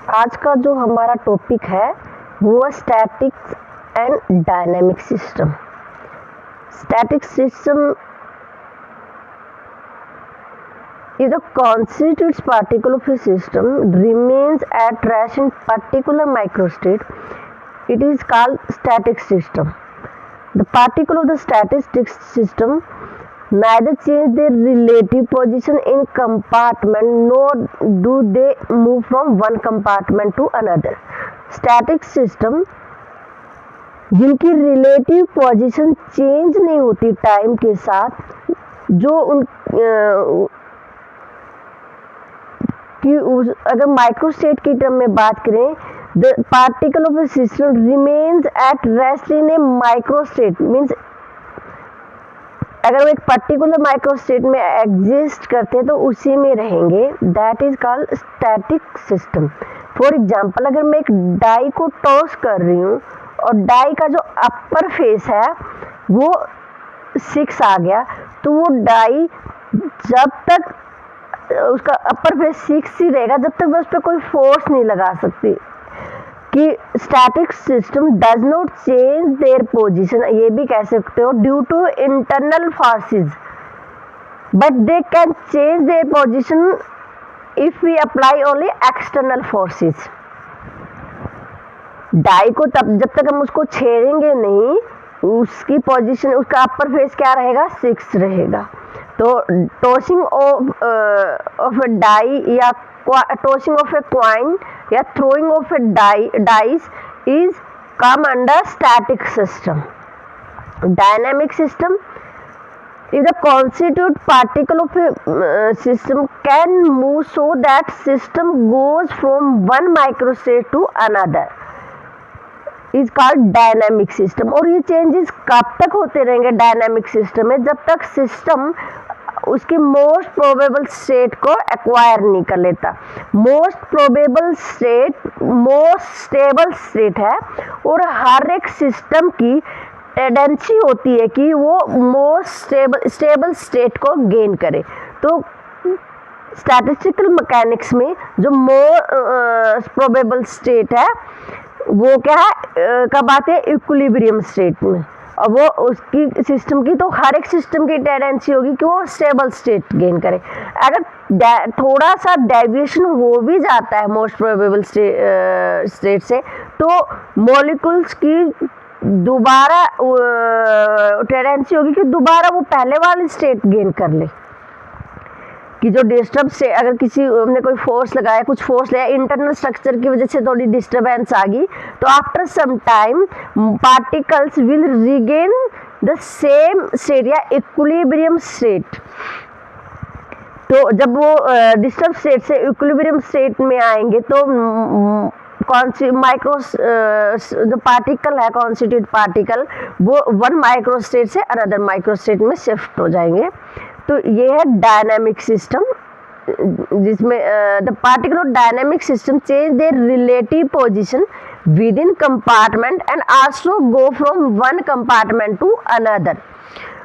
आज का जो हमारा टॉपिक है वो है statics and dynamic system. Static system is a constitutes particle of a system remains at rest in particular microstate. It is called static system. The particle of the static system neither change their relative position in compartment nor do they move from one compartment to another. Static system जिनकी relative position change नहीं होती time के साथ, जो उन कि अगर microstate की टर्म में बात करें, the particle of A system remains at rest in A microstate means अगर वो एक पर्टिकुलर माइक्रोस्टेट में एग्जिस्ट करते हैं तो उसी में रहेंगे। That is called static system. For example, अगर मैं एक डाई को टॉस कर रही हूँ और डाई का जो अपर फेस है वो 6 आ गया, तो वो डाई जब तक उसका अपर फेस 6 ही रहेगा जब तक मैं उस पर कोई फोर्स नहीं लगा सकती। कि static system does not change their position, ये भी कह सकते हो, due to internal forces, but they can change their position if we apply only external forces. डाई को तब जब तक हम उसको छेड़ेंगे नहीं, उसकी पोजीशन, उसका अपर फेस क्या रहेगा, 6 रहेगा। तो टॉसिंग ऑफ ए डाई या टॉसिंग ऑफ ए कॉइन या throwing of a dice is come under static system. Dynamic system is a constituent particle of a system can move so that system goes from one microstate to another is called dynamic system। और ये changes कब तक होते रहेंगे dynamic system में, जब तक system उसकी मोस्ट प्रोबेबल स्टेट को एक्वायर नहीं कर लेता। Most probable state most stable state है और हर एक सिस्टम की टेंडेंसी होती है कि वो मोस्ट स्टेबल स्टेट को गेन करे। तो स्टैटिस्टिकल मैकेनिक्स में जो मोस्ट प्रोबेबल स्टेट है वो क्या है, कब आते हैं, इक्विलिब्रियम स्टेट में। और वो उसकी सिस्टम की, तो हर एक सिस्टम की टेंडेंसी होगी कि वो स्टेबल स्टेट गेन करे। अगर थोड़ा सा डेविएशन हो भी जाता है मोस्ट प्रोबेबल स्टेट से, तो मॉलिक्यूल्स की दोबारा टेंडेंसी होगी कि दोबारा वो पहले वाली स्टेट गेन कर ले। कि जो डिस्टर्ब से, अगर किसी हमने कोई फोर्स लगाया, कुछ फोर्स लगाया, इंटरनल स्ट्रक्चर की वजह से थोड़ी डिस्टर्बेंस आ गई, तो after some time particles will regain the same state या इक्विलिब्रियम स्टेट। तो जब वो डिस्टर्ब स्टेट से इक्विलिब्रियम स्टेट में आएंगे तो कौन सी माइक्रो जो पार्टिकल है, कॉन्स्टिट्यूट पार्टिकल, वो वन माइक्रो स्टेट से अनदर माइक्रो स्टेट में शिफ्ट हो जाएंगे। तो ये है डायनामिक सिस्टम, जिसमें the particle of dynamic system change their relative position within compartment and also go from one compartment to another,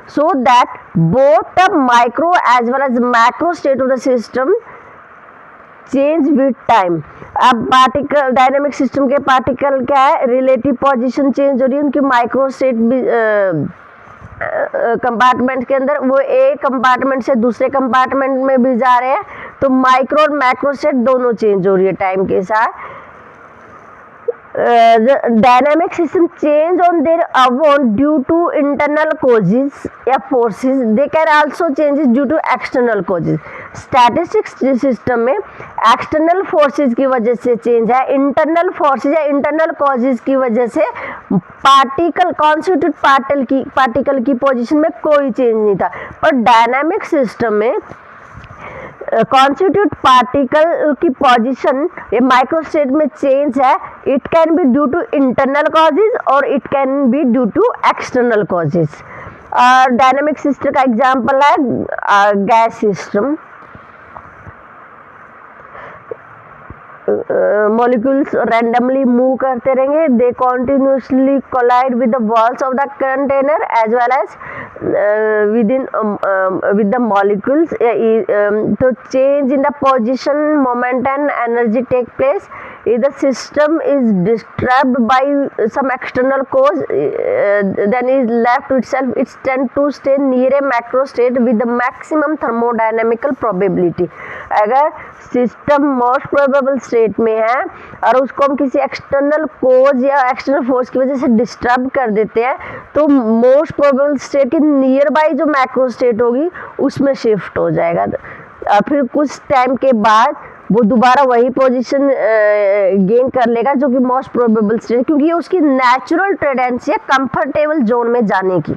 so that both the micro as well as macro state of the system change with time. अब particle, dynamic system के particle क्या है, relative position change हो रही है, उनकी micro state भी compartment के अंदर, वो एक कंपार्टमेंट से दूसरे कंपार्टमेंट में भी जा रहे हैं, तो माइक्रो और मैक्रो स्टेट दोनों चेंज हो रही है टाइम के साथ। Dynamic system change on their own due to internal causes या forces, they can also changes due to external causes. Statistics system में एक्सटर्नल फोर्सेस की वजह से चेंज है, इंटरनल फोर्सेस या इंटरनल कॉजेज की वजह से पार्टिकल, कॉन्स्टिट्यूट पार्टिकल की पोजीशन में कोई चेंज नहीं था। पर डायनामिक सिस्टम में कॉन्स्टिट्यूट पार्टिकल की पोजीशन ये माइक्रोस्टेट में चेंज है, it can be due to internal causes और it can be due to external causes. Dynamic system का एग्जांपल है gas system. molecules randomly move करते रहेंगे, they continuously collide with the walls of the container as well as with the molecules. So change in the position, moment and energy take place if the system is disturbed by some external cause, then is left to itself, it tend to stay near a macro state with the maximum thermodynamical probability. अगर system most probable state में है और उसको हम किसी external कोज या external force की वजह से डिस्टर्ब कर देते हैं, तो मोस्ट प्रोबेबल स्टेट के नियर बाई जो मैक्रो स्टेट होगी उसमें शिफ्ट हो जाएगा और फिर कुछ टाइम के बाद वो दोबारा वही पोजीशन गेन कर लेगा जो कि मोस्ट प्रोबेबल स्टेट, क्योंकि ये उसकी नेचुरल टेंडेंसी है कंफर्टेबल जोन में जाने की.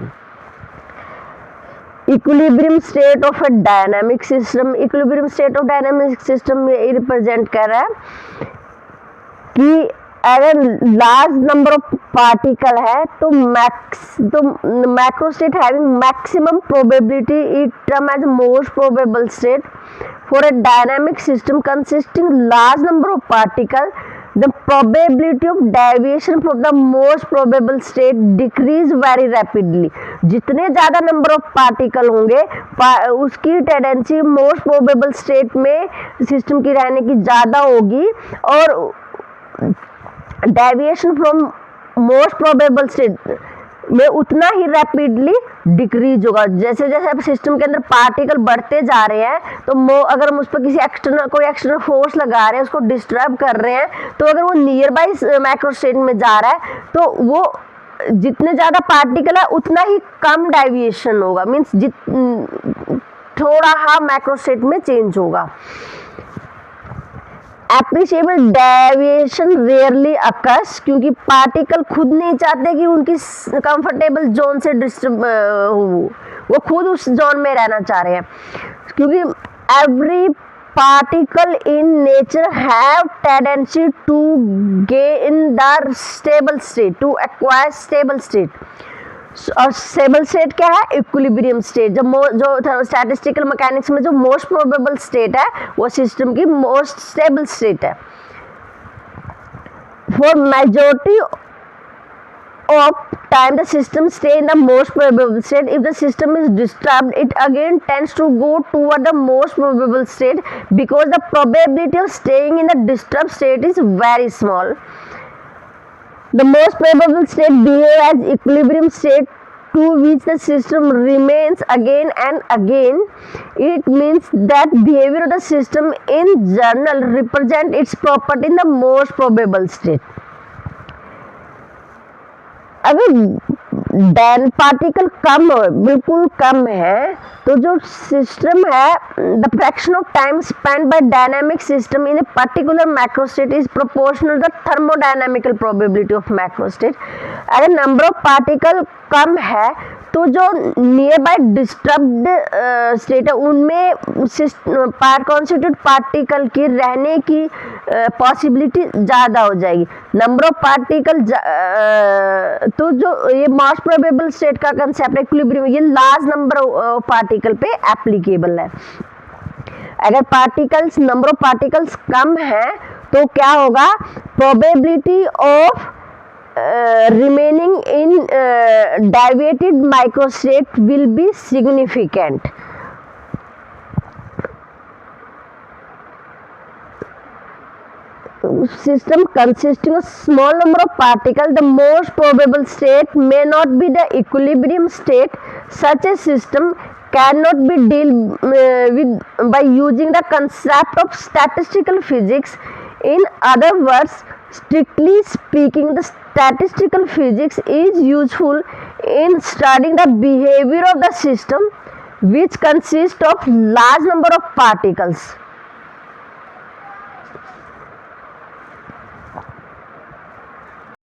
Equilibrium state of a dynamic system, equilibrium state of dynamic system ये रिप्रेजेंट कर रहा है कि अगर लार्ज नंबर ऑफ पार्टिकल है तो macro state having maximum probability it term as most probable state. For a dynamic system consisting large number of particle, the probability of deviation from the most probable state decrease very rapidly. जितने ज़्यादा number of particle होंगे उसकी tendency most probable state में system की रहने की ज़्यादा होगी और deviation from most probable state में उतना ही रैपिडली डिक्रीज होगा. जैसे जैसे सिस्टम के अंदर पार्टिकल बढ़ते जा रहे हैं तो अगर हम उस पर किसी कोई एक्सटर्नल फोर्स लगा रहे हैं, उसको डिस्टर्ब कर रहे हैं, तो अगर वो नियर बाई मैक्रो स्टेट में जा रहा है तो वो जितने ज़्यादा पार्टिकल है उतना ही कम डेविएशन होगा, मीन्स थोड़ा हाँ मैक्रो स्टेट में चेंज होगा. एप्रिशिएबल डेविएशन रेयरली अकर्स, क्योंकि पार्टिकल खुद नहीं चाहते कि उनकी कंफर्टेबल जोन से डिस्टर्ब वो खुद उस जोन में रहना चाह रहे हैं, क्योंकि every particle in nature have tendency to gain the stable state, to acquire stable state. और स्टेबल स्टेट क्या है? Equilibrium state. जो स्टैटिस्टिकल मैकेनिक्स में जो मोस्ट प्रोबेबल स्टेट है वो सिस्टम की मोस्ट स्टेबल स्टेट है. For majority of time the system stay in the most probable state. If the system is disturbed, it again tends to go toward the most probable state because the probability of staying in the disturbed state is very small. The most probable state behave as equilibrium state to which the system remains again and again. It means that behavior of the system in general represent its property in the most probable state. अगर particle बिल्कुल कम है तो जो system है, the fraction of time spend by dynamic system in a particular macro state is proportional to the thermodynamical probability of macro state. अगर number of particle कम है तो जो नियर बाय डिस्टर्ब्ड स्टेट है उनमें कॉन्स्टिट्यूट पार्टिकल की रहने की पॉसिबिलिटी ज़्यादा हो जाएगी. नंबर ऑफ पार्टिकल तो जो ये मोस्ट प्रोबेबल स्टेट का कंसेप्ट है इक्विलिब्रियम, ये लार्ज नंबर ऑफ पार्टिकल पे एप्लीकेबल है. अगर नंबर ऑफ पार्टिकल्स कम है तो क्या होगा? Probability of remaining in deviated microstate will be significant. System consisting of small number of particles, the most probable state may not be the equilibrium state. Such a system cannot be dealt with by using the concept of statistical physics. In other words, strictly speaking, the statistical physics is useful in studying the behavior of the system which consists of large number of particles.